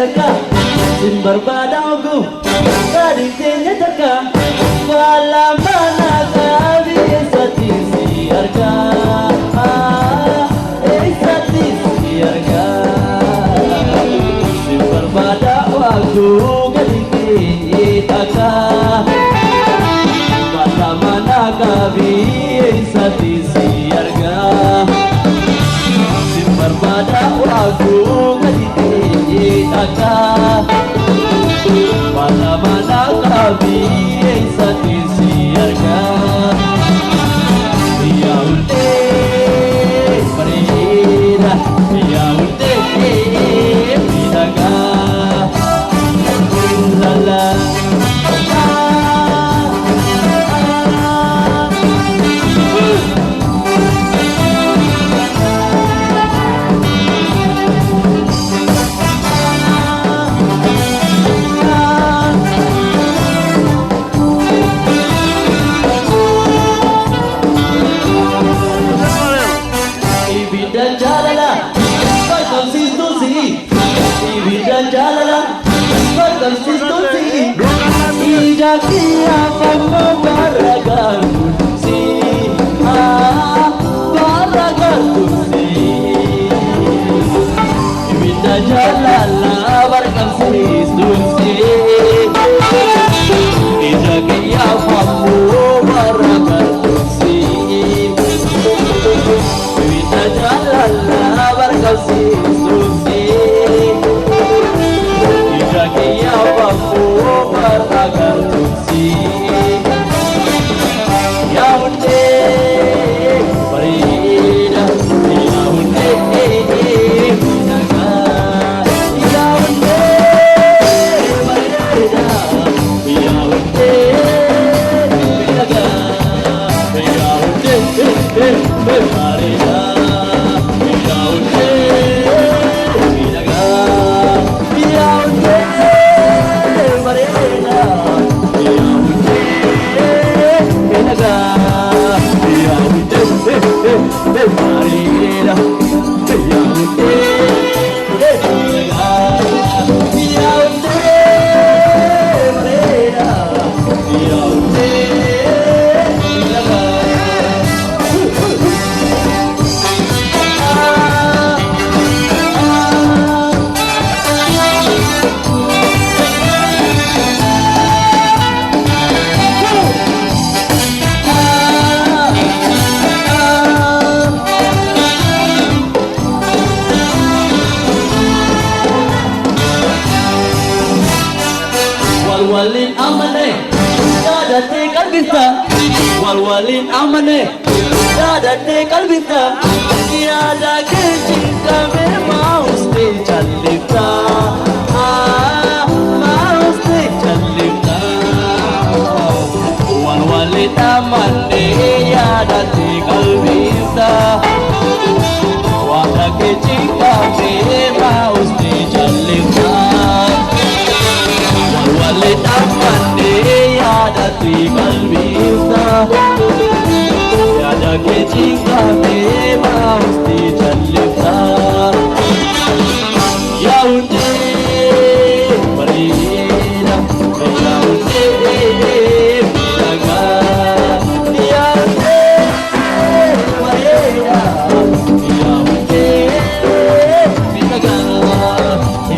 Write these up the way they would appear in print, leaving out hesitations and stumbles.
taka Simbar badagu Dari tenya taka Wala mana kami Sati siarga Sati siarga Simbar badagu Dari tenya taka Wala mana kami Sati siarga Simbar badagu Taka mana kami sati siarga ya unte parida ya unte pidaga lala konstitusi ijaki apa membarakan kursi barakan kursi minta jalala barakan konstitusi ijaki apa membarakan kursi minta jalala barakan konstitusi ya babu barakan kursi ya unde parida ya unde naga ya unde parida ya unde naga ya unde parida ya unde naga ya unde walwalin amane dada tekal bisa walwalin amane dada tekal bisa tiada kecinta memang mesti jalita mau mesti jalita walwalin amane dada tekal bisa wada kecinta memang mesti jalita walwalin amane ada tinggal bisa ada kecinta memang mesti jalita ya unde parida ya unde pidaga ya unde parida ya unde pidaga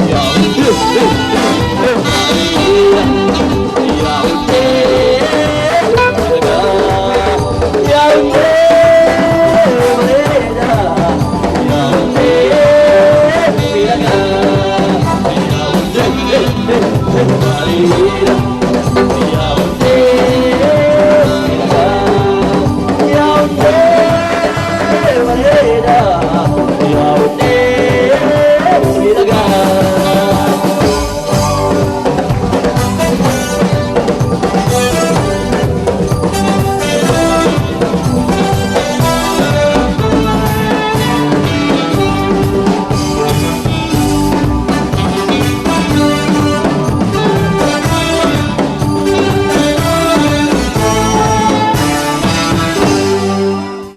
ya unde Yeah.